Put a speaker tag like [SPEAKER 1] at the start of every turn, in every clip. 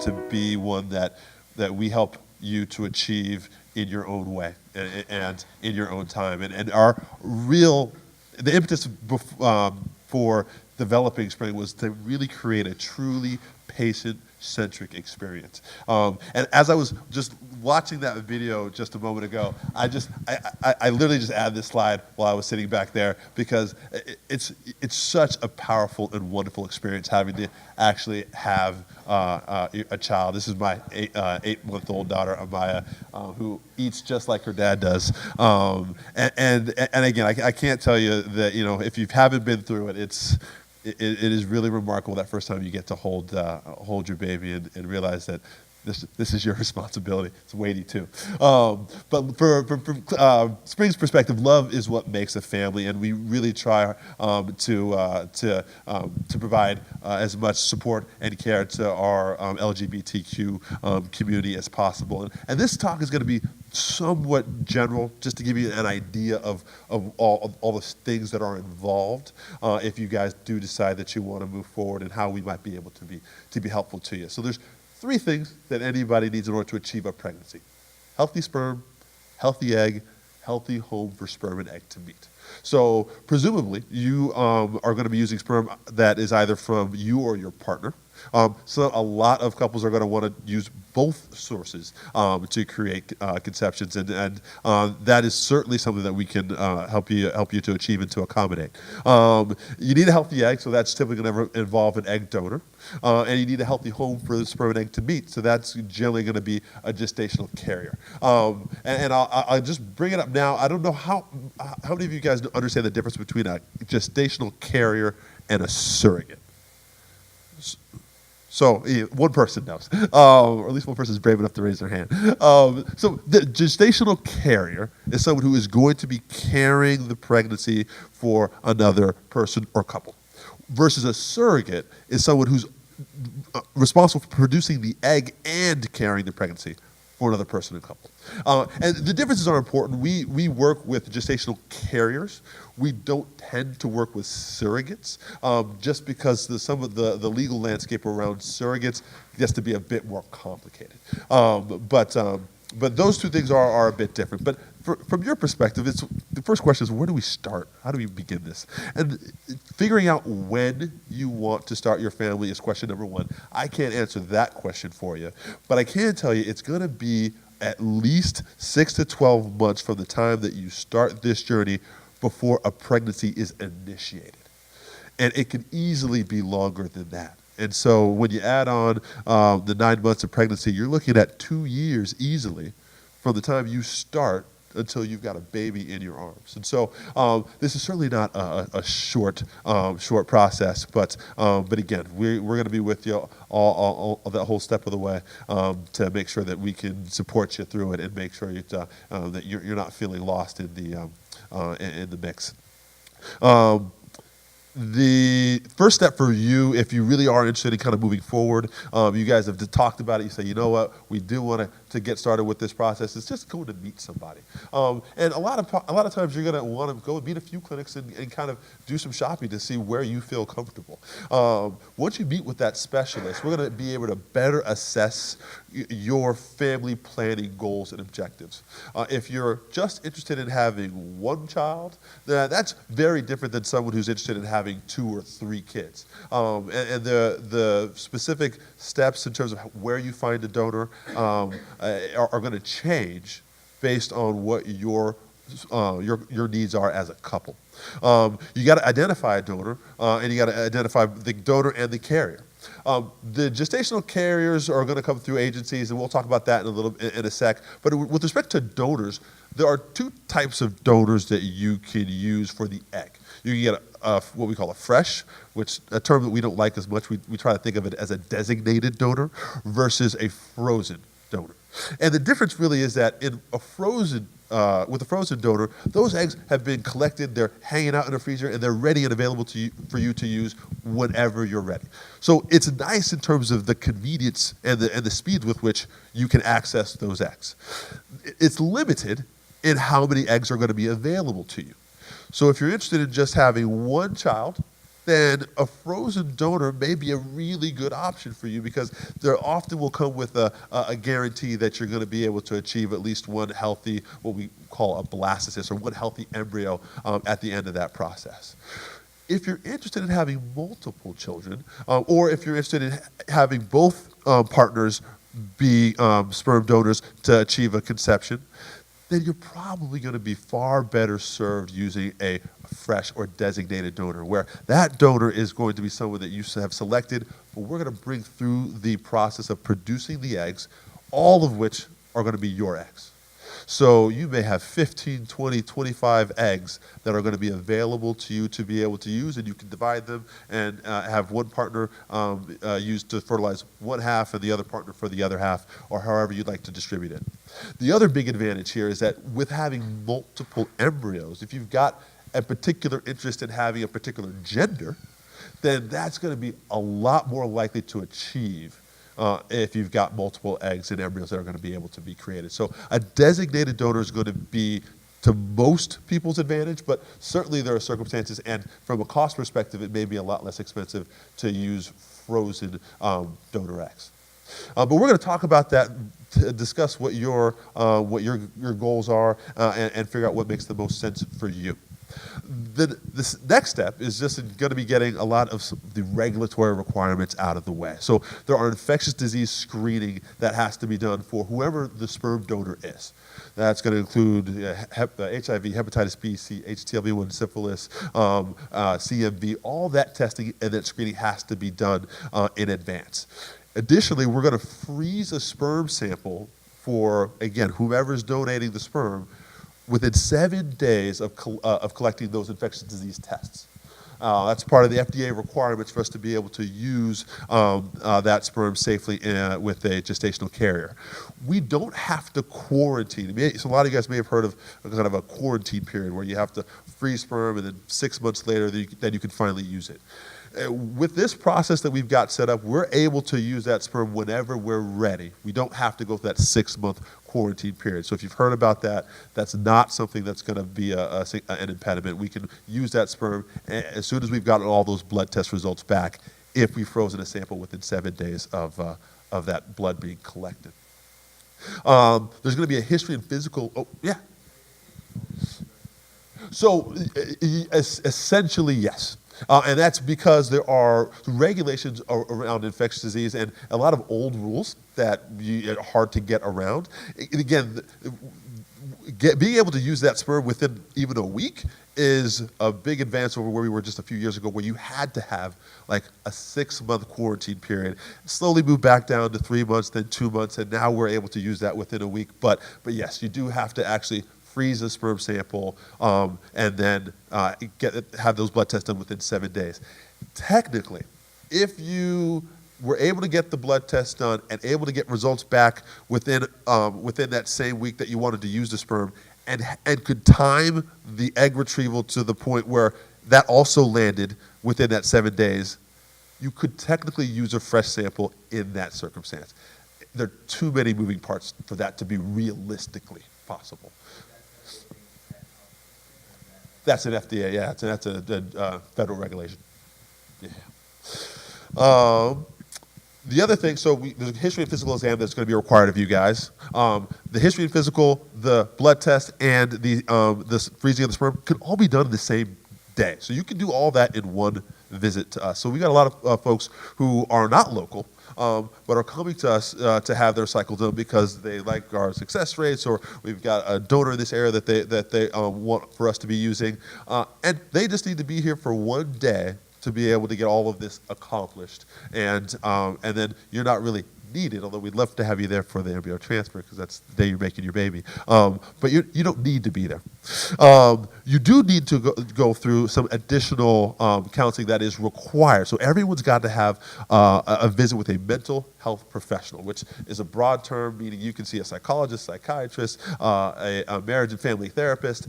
[SPEAKER 1] to be one that we help you to achieve in your own way and in your own time. And our the impetus for developing Spring was to really create a truly patient-centric experience. And as I was just watching that video just a moment ago, I literally just added this slide while I was sitting back there because it's such a powerful and wonderful experience having to actually have a child. This is my 8-month-old daughter, Amaya, who eats just like her dad does. And again, I can't tell you that, if you haven't been through it, it is really remarkable that first time you get to hold your baby and realize that this is your responsibility. It's weighty too. But from Spring's perspective, love is what makes a family, and we really try to provide as much support and care to our LGBTQ community as possible. And this talk is going to be somewhat general, just to give you an idea of all the things that are involved if you guys do decide that you want to move forward, and how we might be able to be helpful to you. So there's 3 things that anybody needs in order to achieve a pregnancy: healthy sperm, healthy egg, healthy home for sperm and egg to meet. So presumably you are going to be using sperm that is either from you or your partner. So a lot of couples are going to want to use both sources to create conceptions, and that is certainly something that we can help you to achieve and to accommodate. You need a healthy egg, so that's typically going to involve an egg donor, and you need a healthy home for the sperm and egg to meet, so that's generally going to be a gestational carrier. And I'll just bring it up now. I don't know how many of you guys understand the difference between a gestational carrier and a surrogate. So one person knows, or at least one person is brave enough to raise their hand. So the gestational carrier is someone who is going to be carrying the pregnancy for another person or couple, versus a surrogate is someone who's responsible for producing the egg and carrying the pregnancy for another person or couple. And the differences are important. We work with gestational carriers. We don't tend to work with surrogates, just because some of the legal landscape around surrogates gets to be a bit more complicated. But those 2 things are a bit different. But from your perspective, the first question is, where do we start? How do we begin this? And figuring out when you want to start your family is question number 1. I can't answer that question for you, but I can tell you it's going to be at least 6 to 12 months from the time that you start this journey before a pregnancy is initiated. And it can easily be longer than that. And so when you add on the 9 months of pregnancy, you're looking at 2 years easily from the time you start until you've got a baby in your arms. And so this is certainly not a short process, but again, we're going to be with you all that whole step of the way to make sure that we can support you through it and make sure that you're not feeling lost in the mix. The first step for you, if you really are interested in kind of moving forward, you guys have talked about it, you say, you know what, we do want to get started with this process, it's just going to meet somebody. And a lot of times you're going to want to go and meet a few clinics and kind of do some shopping to see where you feel comfortable. Once you meet with that specialist, we're going to be able to better assess your family planning goals and objectives. If you're just interested in having 1 child, that's very different than someone who's interested in having 2 or 3 kids. And the specific steps in terms of where you find a donor are going to change based on what your needs are as a couple. You got to identify a donor, and you got to identify the donor and the carrier. The gestational carriers are going to come through agencies, and we'll talk about that in a sec. But with respect to donors, there are 2 types of donors that you can use for the egg. You can get what we call a fresh, which a term that we don't like as much. We try to think of it as a designated donor versus a frozen donor. And the difference really is that with a frozen donor, those eggs have been collected, they're hanging out in a freezer, and they're ready and available for you to use whenever you're ready. So it's nice in terms of the convenience and the speed with which you can access those eggs. It's limited in how many eggs are going to be available to you. So if you're interested in just having 1 child, then a frozen donor may be a really good option for you, because there often will come with a guarantee that you're going to be able to achieve at least one healthy, what we call a blastocyst, or one healthy embryo at the end of that process. If you're interested in having multiple children, or if you're interested in having both partners be sperm donors to achieve a conception, then you're probably going to be far better served using a fresh or designated donor, where that donor is going to be someone that you have selected, but we're going to bring through the process of producing the eggs, all of which are going to be your eggs. So you may have 15, 20, 25 eggs that are going to be available to you to be able to use, and you can divide them and have one partner used to fertilize one half and the other partner for the other half, or however you'd like to distribute it. The other big advantage here is that with having multiple embryos, if you've got a particular interest in having a particular gender, then that's going to be a lot more likely to achieve if you've got multiple eggs and embryos that are going to be able to be created. So a designated donor is going to be to most people's advantage, but certainly there are circumstances, and from a cost perspective, it may be a lot less expensive to use frozen donor eggs. But we're going to talk about that, to discuss what your goals are, and figure out what makes the most sense for you. This next step is just going to be getting a lot of the regulatory requirements out of the way. So there are infectious disease screening that has to be done for whoever the sperm donor is. That's going to include HIV, hepatitis B, C, HTLV1, syphilis, CMV. All that testing and that screening has to be done in advance. Additionally, we're going to freeze a sperm sample for, again, whoever's donating the sperm within 7 days of collecting those infectious disease tests. That's part of the FDA requirements for us to be able to use that sperm safely with a gestational carrier. We don't have to quarantine. So a lot of you guys may have heard of kind of a quarantine period where you have to freeze sperm, and then 6 months later, then you can finally use it. With this process that we've got set up, we're able to use that sperm whenever we're ready. We don't have to go through that 6-month quarantine period. So if you've heard about that, that's not something that's going to be an impediment. We can use that sperm as soon as we've gotten all those blood test results back, if we've frozen a sample within 7 days of that blood being collected. There's going to be a history and physical. Oh, yeah. So essentially, yes. And that's because there are regulations around infectious disease and a lot of old rules that are hard to get around. And again, being able to use that sperm within even a week is a big advance over where we were just a few years ago, where you had to have like a 6-month quarantine period. Slowly moved back down to 3 months, then 2 months, and now we're able to use that within a week. But yes, you do have to actually freeze a sperm sample, and then have those blood tests done within 7 days. Technically, if you were able to get the blood test done and able to get results back within that same week that you wanted to use the sperm, and could time the egg retrieval to the point where that also landed within that 7 days, you could technically use a fresh sample in that circumstance. There are too many moving parts for that to be realistically possible. That's an FDA, yeah. That's a federal regulation. Yeah. The other thing, so there's a history and physical exam that's going to be required of you guys. The history and physical, the blood test, and the freezing of the sperm can all be done in the same day. So you can do all that in one visit to us. So we got a lot of folks who are not local, but are coming to us to have their cycle done because they like our success rates, or we've got a donor in this area that they want for us to be using, and they just need to be here for one day to be able to get all of this accomplished, and then you're not really needed, although we'd love to have you there for the embryo transfer because that's the day you're making your baby. But you don't need to be there. You do need to go through some additional counseling that is required. So everyone's got to have a visit with a mental health professional, which is a broad term, meaning you can see a psychologist, psychiatrist, a marriage and family therapist.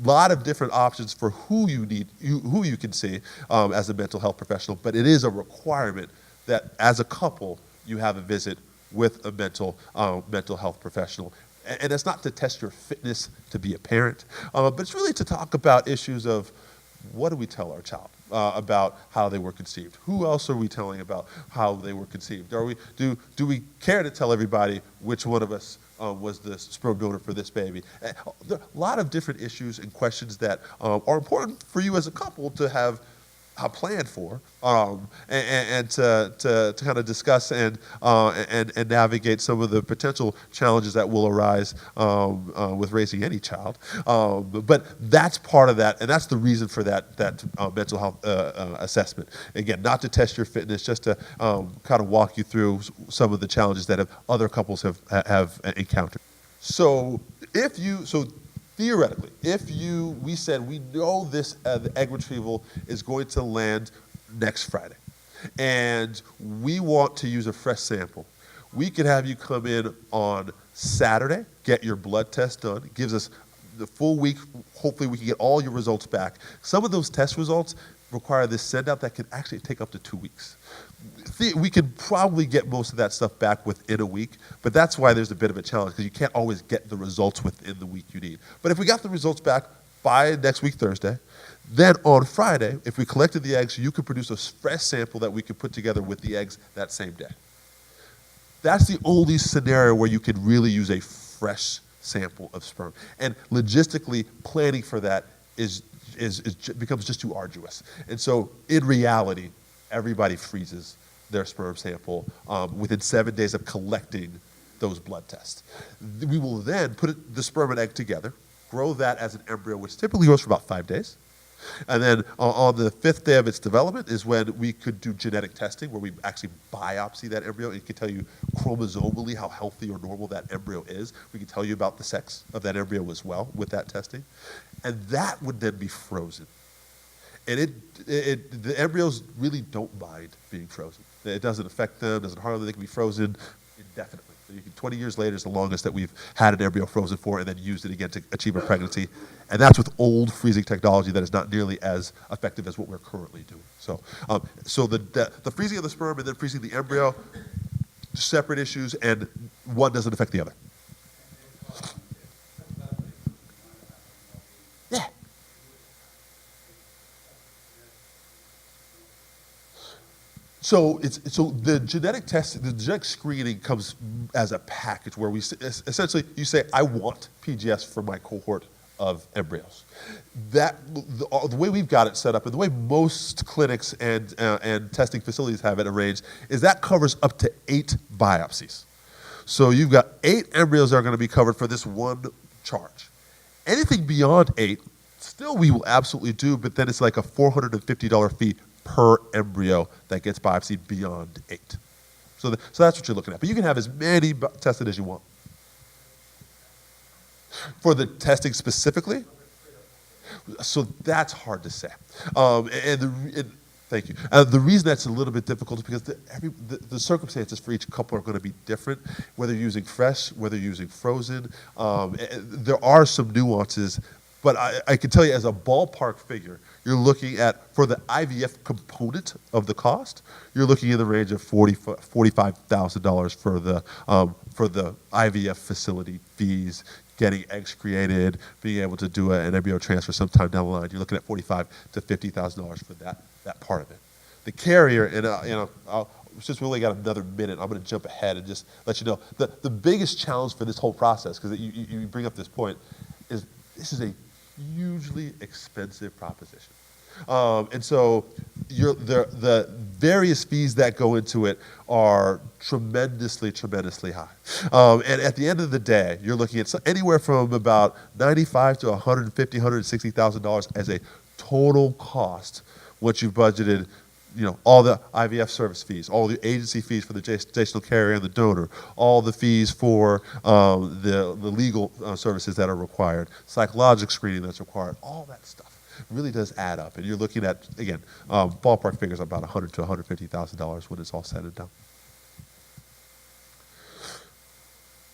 [SPEAKER 1] A lot of different options for who you can see as a mental health professional, but it is a requirement that as a couple you have a visit with a mental health professional. And it's not to test your fitness to be a parent, but it's really to talk about issues of what do we tell our child? about how they were conceived? Who else are we telling about how they were conceived? Do we care to tell everybody which one of us was the sperm donor for this baby? There are a lot of different issues and questions that are important for you as a couple to have planned for, and to kind of discuss and navigate some of the potential challenges that will arise with raising any child. But that's part of that, and that's the reason for that mental health assessment. Again, not to test your fitness, just to kind of walk you through some of the challenges that other couples have encountered. So theoretically, we said we know the egg retrieval is going to land next Friday, and we want to use a fresh sample. We could have you come in on Saturday, get your blood test done. It gives us the full week. Hopefully we can get all your results back. Some of those test results require this send out that can actually take up to 2 weeks. We can probably get most of that stuff back within a week, but that's why there's a bit of a challenge, because you can't always get the results within the week you need. But if we got the results back by next week, Thursday, then on Friday, if we collected the eggs, you could produce a fresh sample that we could put together with the eggs that same day. That's the only scenario where you could really use a fresh sample of sperm. And logistically, planning for that becomes just too arduous. And so in reality, everybody freezes their sperm sample within 7 days of collecting those blood tests. We will then put the sperm and egg together, grow that as an embryo, which typically grows for about 5 days. And then on the 5th day of its development is when we could do genetic testing, where we actually biopsy that embryo. It can tell you chromosomally how healthy or normal that embryo is. We can tell you about the sex of that embryo as well with that testing. And that would then be frozen. And the embryos really don't mind being frozen. It doesn't affect them, doesn't harm them. They can be frozen indefinitely. 20 years later is the longest that we've had an embryo frozen for, and then used it again to achieve a pregnancy. And that's with old freezing technology that is not nearly as effective as what we're currently doing. So, the freezing of the sperm and then freezing the embryo, separate issues, and one doesn't affect the other. Yeah. So the genetic test, the genetic screening comes as a package where essentially you say, I want PGS for my cohort of embryos. The way we've got it set up, and the way most clinics and testing facilities have it arranged, is that covers up to 8 biopsies. So you've got 8 embryos that are going to be covered for this one charge. Anything beyond 8, still we will absolutely do, but then it's like a $450 fee per embryo that gets biopsied beyond 8. So that's what you're looking at. But you can have as many tested as you want. For the testing specifically, so that's hard to say. Thank you. The reason that's a little bit difficult is because the circumstances for each couple are going to be different, whether you're using fresh, whether you're using frozen. There are some nuances, but I can tell you as a ballpark figure, you're looking at, for the IVF component of the cost, you're looking in the range of $45,000 for the IVF facility fees, getting eggs created, being able to do an embryo transfer sometime down the line. You're looking at $45,000 to $50,000 for that part of it. The carrier, and since we only got another minute, I'm going to jump ahead and just let you know the biggest challenge for this whole process, because you bring up this point, is this is a hugely expensive proposition. And so the various fees that go into it are tremendously, tremendously high. And at the end of the day, you're looking at anywhere from about $95,000 to $150,000, $160,000 as a total cost once you've budgeted, all the IVF service fees, all the agency fees for the gestational carrier and the donor, all the fees for the legal services that are required, psychological screening that's required, all that stuff really does add up. And you're looking at, again, ballpark figures about $100,000 to $150,000 when it's all said and done.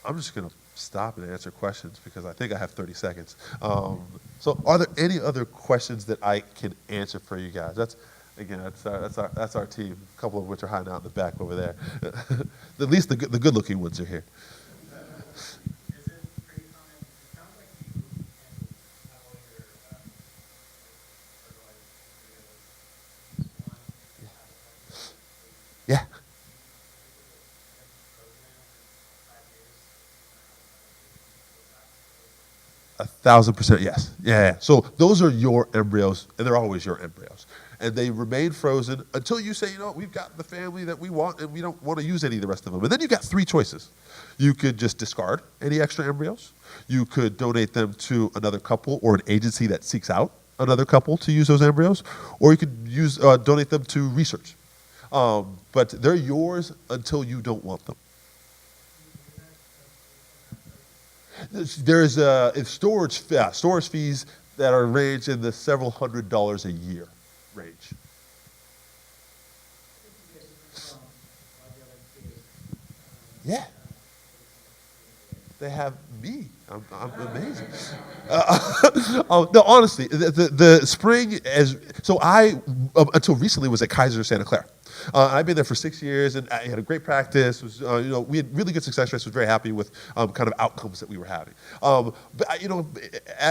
[SPEAKER 1] I'm just going to stop and answer questions because I think I have 30 seconds. So are there any other questions that I can answer for you guys? That's our team, a couple of which are hiding out in the back over there. At least the good-looking ones are here.
[SPEAKER 2] Is it pretty common? It sounds like you handle all your fertilizers.
[SPEAKER 1] 1,000% yes. Yeah. So those are your embryos, and they're always your embryos. And they remain frozen until you say, we've got the family that we want, and we don't want to use any of the rest of them. And then you got three choices. You could just discard any extra embryos. You could donate them to another couple or an agency that seeks out another couple to use those embryos, or you could donate them to research. But they're yours until you don't want them. There's storage fees that are ranged in the several $100s a year range. Yeah. They have me. I'm amazing. No, honestly, the spring until recently was at Kaiser Santa Clara. I've been there for 6 years, and I had a great practice. We had really good success rates. Was very happy with kind of outcomes that we were having.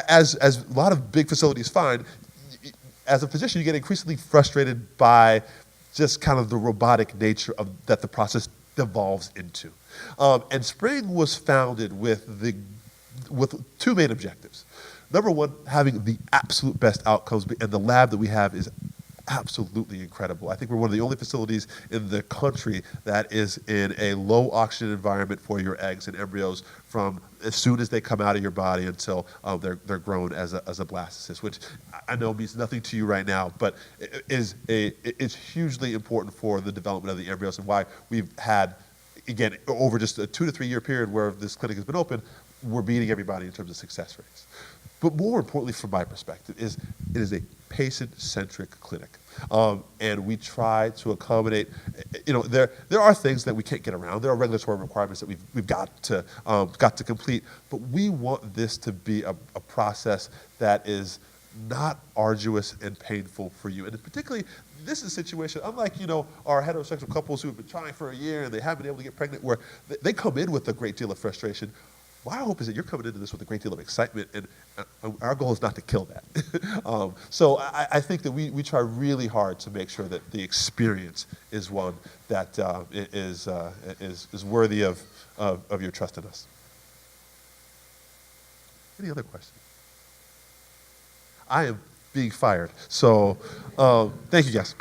[SPEAKER 1] As a lot of big facilities find, as a physician, you get increasingly frustrated by just kind of the robotic nature that the process devolves into. And Spring was founded with two main objectives. Number one, having the absolute best outcomes, and the lab that we have is absolutely incredible. I think we're one of the only facilities in the country that is in a low oxygen environment for your eggs and embryos from as soon as they come out of your body until they're grown as a blastocyst, which I know means nothing to you right now, but it's hugely important for the development of the embryos, and why we've had, again, over just a 2 to 3 year period where this clinic has been open, we're beating everybody in terms of success rates. But more importantly, from my perspective, it is a patient-centric clinic, and we try to accommodate. There are things that we can't get around. There are regulatory requirements that we've got to complete. But we want this to be a process that is not arduous and painful for you, and particularly. This is a situation, unlike, our heterosexual couples who have been trying for a year and they haven't been able to get pregnant, where they come in with a great deal of frustration. My hope is that you're coming into this with a great deal of excitement, and our goal is not to kill that. So I think that we try really hard to make sure that the experience is one that is worthy of your trust in us. Any other questions? I am being fired. So thank you, guys.